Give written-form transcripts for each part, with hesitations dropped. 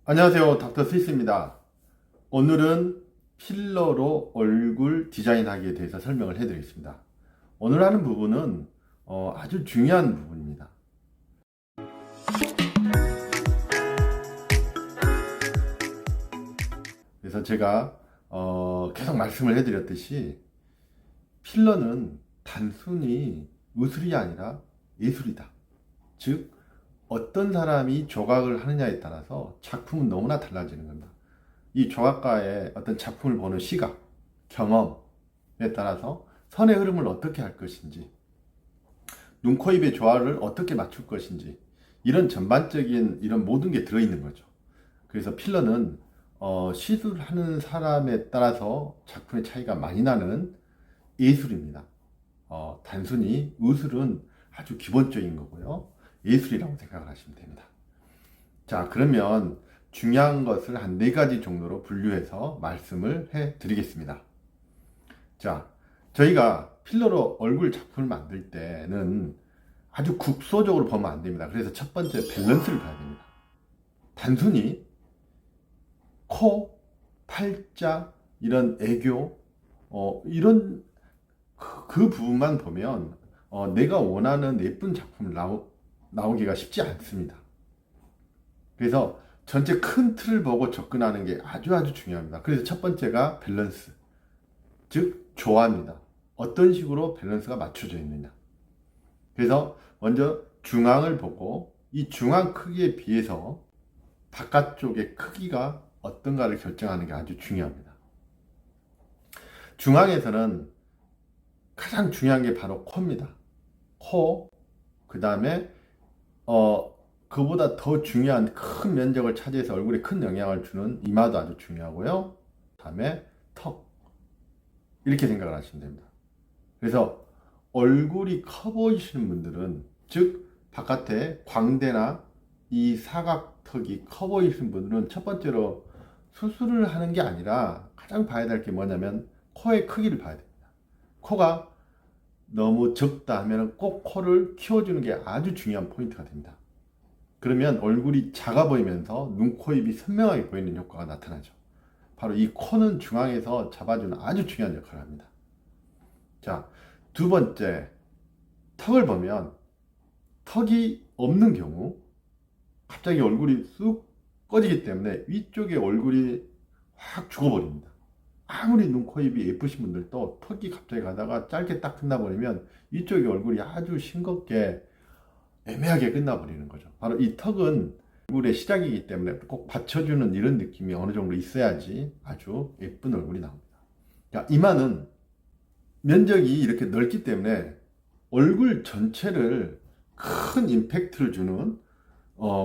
안녕하세요. 닥터 스위스입니다. 오늘은 필러로 얼굴 디자인하기에 대해서 설명을 해드리겠습니다. 오늘 하는 부분은 아주 중요한 부분입니다. 그래서 제가 계속 말씀을 해드렸듯이 필러는 단순히 의술이 아니라 예술이다. 즉 어떤 사람이 조각을 하느냐에 따라서 작품은 너무나 달라지는 겁니다. 이 조각가의 어떤 작품을 보는 시각, 경험에 따라서 선의 흐름을 어떻게 할 것인지, 눈, 코, 입의 조화를 어떻게 맞출 것인지, 이런 전반적인 이런 모든 게 들어있는 거죠. 그래서 필러는 시술하는 사람에 따라서 작품의 차이가 많이 나는 예술입니다. 단순히 의술은 아주 기본적인 거고요. 예술이라고 생각을 하시면 됩니다. 자, 그러면 중요한 것을 한 4가지 정도로 분류해서 말씀을 해 드리겠습니다. 자, 저희가 필러로 얼굴 작품을 만들 때는 아주 국소적으로 보면 안 됩니다. 그래서 첫 번째 밸런스를 봐야 됩니다. 단순히 코, 팔자, 이런 애교, 이런 그 부분만 보면 내가 원하는 예쁜 작품을 나오기가 쉽지 않습니다. 그래서 전체 큰 틀을 보고 접근하는 게 아주 중요합니다. 그래서 첫 번째가 밸런스, 즉 조화입니다. 어떤 식으로 밸런스가 맞춰져 있느냐. 그래서 먼저 중앙을 보고 이 중앙 크기에 비해서 바깥쪽의 크기가 어떤가를 결정하는 게 아주 중요합니다. 중앙에서는 가장 중요한 게 바로 코입니다. 코, 그 다음에 그보다 더 중요한 큰 면적을 차지해서 얼굴에 큰 영향을 주는 이마도 아주 중요하고요. 다음에 턱, 이렇게 생각을 하시면 됩니다. 그래서 얼굴이 커 보이시는 분들은, 즉 바깥에 광대나 이 사각턱이 커 보이시는 분들은 첫 번째로 수술을 하는 게 아니라 가장 봐야 될 게 뭐냐면 코의 크기를 봐야 됩니다. 코가 너무 적다 하면 꼭 코를 키워주는 게 아주 중요한 포인트가 됩니다. 그러면 얼굴이 작아 보이면서 눈, 코, 입이 선명하게 보이는 효과가 나타나죠. 바로 이 코는 중앙에서 잡아주는 아주 중요한 역할을 합니다. 자, 두 번째, 턱을 보면 턱이 없는 경우 갑자기 얼굴이 쑥 꺼지기 때문에 위쪽에 얼굴이 확 죽어버립니다. 아무리 눈, 코, 입이 예쁘신 분들도 턱이 갑자기 가다가 짧게 딱 끝나버리면 위쪽에 얼굴이 아주 싱겁게 애매하게 끝나버리는 거죠. 바로 이 턱은 얼굴의 시작이기 때문에 꼭 받쳐주는 이런 느낌이 어느 정도 있어야지 아주 예쁜 얼굴이 나옵니다. 자, 이마는 면적이 이렇게 넓기 때문에 얼굴 전체를 큰 임팩트를 주는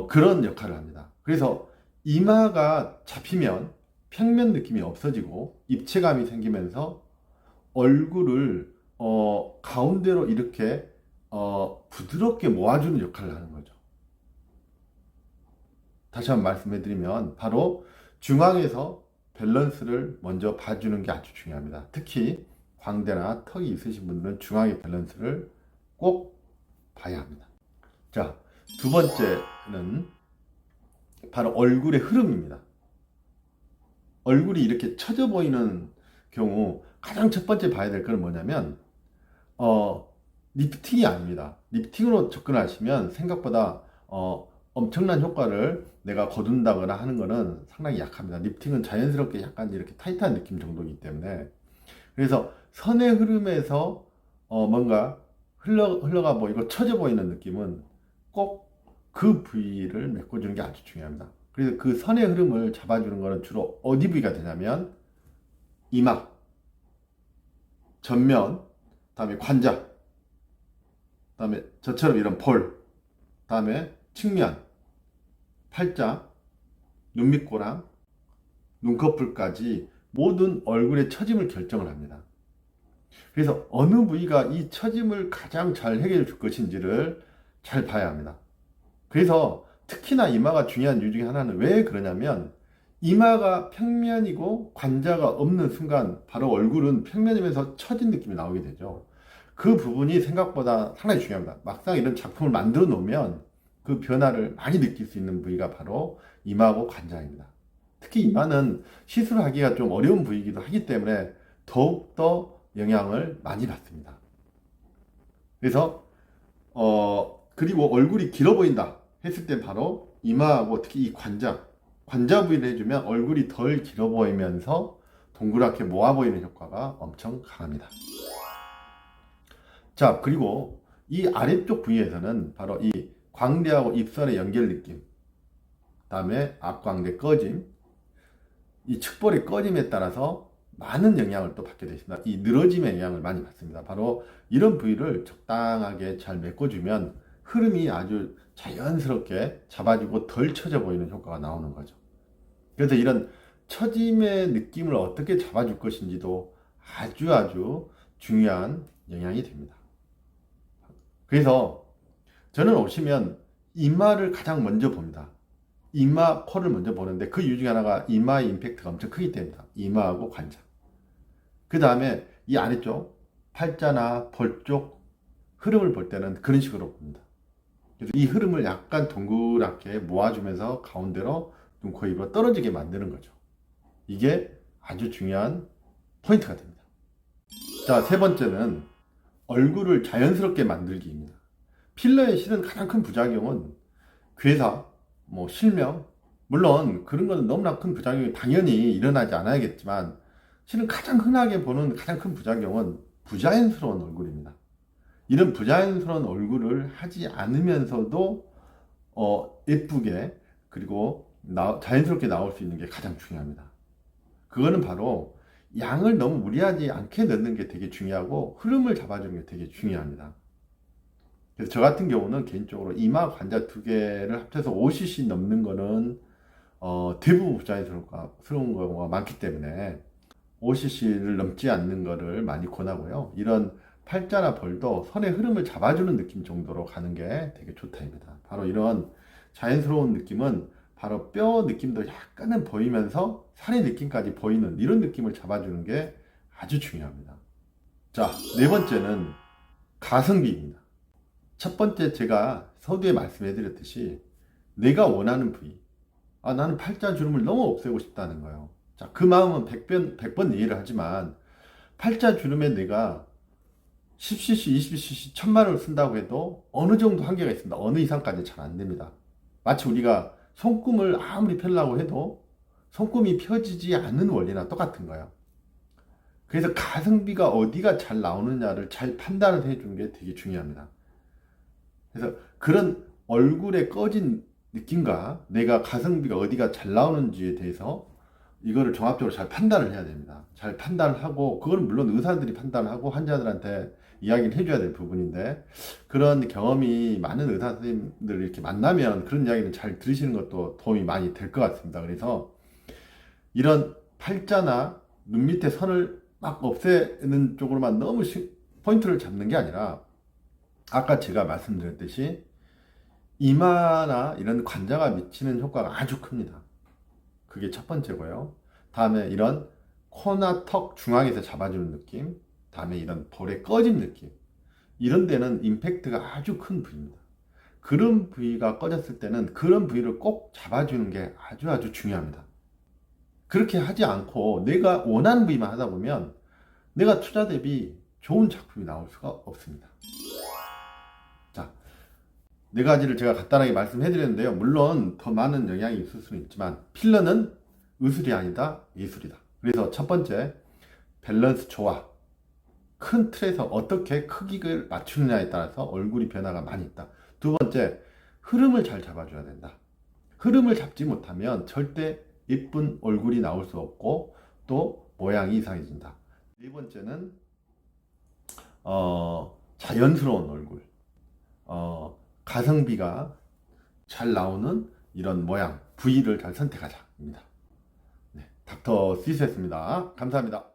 그런 역할을 합니다. 그래서 이마가 잡히면 평면 느낌이 없어지고 입체감이 생기면서 얼굴을 가운데로 이렇게 부드럽게 모아주는 역할을 하는 거죠. 다시 한번 말씀해 드리면 바로 중앙에서 밸런스를 먼저 봐주는 게 아주 중요합니다. 특히 광대나 턱이 있으신 분들은 중앙의 밸런스를 꼭 봐야 합니다. 자, 두 번째는 바로 얼굴의 흐름입니다. 얼굴이 이렇게 처져 보이는 경우 가장 첫 번째 봐야 될 건 뭐냐면 리프팅이 아닙니다. 리프팅으로 접근하시면 생각보다 엄청난 효과를 내가 거둔다거나 하는 거는 상당히 약합니다. 리프팅은 자연스럽게 약간 이렇게 타이트한 느낌 정도이기 때문에, 그래서 선의 흐름에서 뭔가 흘러가 보이고 처져 보이는 느낌은 꼭 그 부위를 메꿔주는 게 아주 중요합니다. 그래서 그 선의 흐름을 잡아주는 거는 주로 어디 부위가 되냐면 이마, 전면, 다음에 관자, 다음에 저처럼 이런 볼, 다음에 측면, 팔자, 눈밑꼬랑, 눈꺼풀까지 모든 얼굴의 처짐을 결정을 합니다. 그래서 어느 부위가 이 처짐을 가장 잘 해결해 줄 것인지를 잘 봐야 합니다. 그래서 특히나 이마가 중요한 이유 중에 하나는 왜 그러냐면 이마가 평면이고 관자가 없는 순간 바로 얼굴은 평면이면서 처진 느낌이 나오게 되죠. 그 부분이 생각보다 상당히 중요합니다. 막상 이런 작품을 만들어 놓으면 그 변화를 많이 느낄 수 있는 부위가 바로 이마하고 관자입니다. 특히 이마는 시술하기가 좀 어려운 부위이기도 하기 때문에 더욱더 영향을 많이 받습니다. 그래서 그리고 얼굴이 길어 보인다 했을 때 바로 이마하고 특히 이 관자 부위를 해주면 얼굴이 덜 길어 보이면서 동그랗게 모아 보이는 효과가 엄청 강합니다. 자, 그리고 이 아래쪽 부위에서는 바로 이 광대하고 입술의 연결 느낌, 다음에 앞광대 꺼짐, 이 측볼의 꺼짐에 따라서 많은 영향을 또 받게 되십니다. 이 늘어짐의 영향을 많이 받습니다. 바로 이런 부위를 적당하게 잘 메꿔주면 흐름이 아주 자연스럽게 잡아주고 덜 처져 보이는 효과가 나오는 거죠. 그래서 이런 처짐의 느낌을 어떻게 잡아줄 것인지도 아주 중요한 영향이 됩니다. 그래서 저는 오시면 이마를 가장 먼저 봅니다. 이마, 코를 먼저 보는데 그 이유 중에 하나가 이마의 임팩트가 엄청 크기 때문입니다. 이마하고 관자. 그 다음에 이 아래쪽 팔자나 볼 쪽 흐름을 볼 때는 그런 식으로 봅니다. 그래서 이 흐름을 약간 동그랗게 모아주면서 가운데로 눈, 코, 입으로 떨어지게 만드는 거죠. 이게 아주 중요한 포인트가 됩니다. 자, 세 번째는 얼굴을 자연스럽게 만들기입니다. 필러의 실은 가장 큰 부작용은 괴사, 실명, 물론 그런 거는 너무나 큰 부작용이 당연히 일어나지 않아야겠지만 실은 가장 흔하게 보는 가장 큰 부작용은 부자연스러운 얼굴입니다. 이런 부자연스러운 얼굴을 하지 않으면서도 예쁘게 그리고 자연스럽게 나올 수 있는 게 가장 중요합니다. 그거는 바로 양을 너무 무리하지 않게 넣는 게 되게 중요하고 흐름을 잡아주는 게 되게 중요합니다. 그래서 저 같은 경우는 개인적으로 이마 관자 두 개를 합쳐서 5cc 넘는 거는 대부분 부자연스러운 경우가 많기 때문에 5cc를 넘지 않는 거를 많이 권하고요. 이런 팔자나 벌도 선의 흐름을 잡아주는 느낌 정도로 가는 게 되게 좋다입니다. 바로 이런 자연스러운 느낌은 바로 뼈 느낌도 약간은 보이면서 살의 느낌까지 보이는 이런 느낌을 잡아주는 게 아주 중요합니다. 자, 네 번째는 가성비입니다. 첫 번째 제가 서두에 말씀해 드렸듯이 내가 원하는 부위, 나는 팔자 주름을 너무 없애고 싶다는 거예요. 자, 그 마음은 100번 이해를 하지만 팔자 주름에 내가 10cc, 20cc, 1000만원을 쓴다고 해도 어느 정도 한계가 있습니다. 어느 이상까지 잘 안 됩니다. 마치 우리가 손금을 아무리 펴려고 해도 손금이 펴지지 않는 원리나 똑같은 거예요. 그래서 가성비가 어디가 잘 나오느냐를 잘 판단을 해주는 게 되게 중요합니다. 그래서 그런 얼굴에 꺼진 느낌과 내가 가성비가 어디가 잘 나오는지에 대해서 이거를 종합적으로 잘 판단을 해야 됩니다. 잘 판단을 하고, 그건 물론 의사들이 판단을 하고 환자들한테 이야기를 해줘야 될 부분인데, 그런 경험이 많은 의사 선생님들 이렇게 만나면 그런 이야기를 잘 들으시는 것도 도움이 많이 될 것 같습니다. 그래서 이런 팔자나 눈 밑에 선을 막 없애는 쪽으로만 너무 포인트를 잡는 게 아니라, 아까 제가 말씀드렸듯이 이마나 이런 관자가 미치는 효과가 아주 큽니다. 그게 첫 번째고요. 다음에 이런 코나 턱 중앙에서 잡아주는 느낌, 다음에 이런 볼의 꺼짐 느낌, 이런 데는 임팩트가 아주 큰 부위입니다. 그런 부위가 꺼졌을 때는 그런 부위를 꼭 잡아주는 게 아주 중요합니다. 그렇게 하지 않고 내가 원하는 부위만 하다 보면 내가 투자 대비 좋은 작품이 나올 수가 없습니다. 자, 네 가지를 제가 간단하게 말씀해 드렸는데요. 물론 더 많은 영향이 있을 수는 있지만 필러는 의술이 아니다, 예술이다. 그래서 첫 번째, 밸런스 조화. 큰 틀에서 어떻게 크기를 맞추느냐에 따라서 얼굴이 변화가 많이 있다. 두 번째, 흐름을 잘 잡아줘야 된다. 흐름을 잡지 못하면 절대 예쁜 얼굴이 나올 수 없고 또 모양이 이상해진다. 네 번째는 자연스러운 얼굴, 가성비가 잘 나오는 이런 모양, 부위를 잘 선택하자입니다. 네, 닥터 시스였습니다. 감사합니다.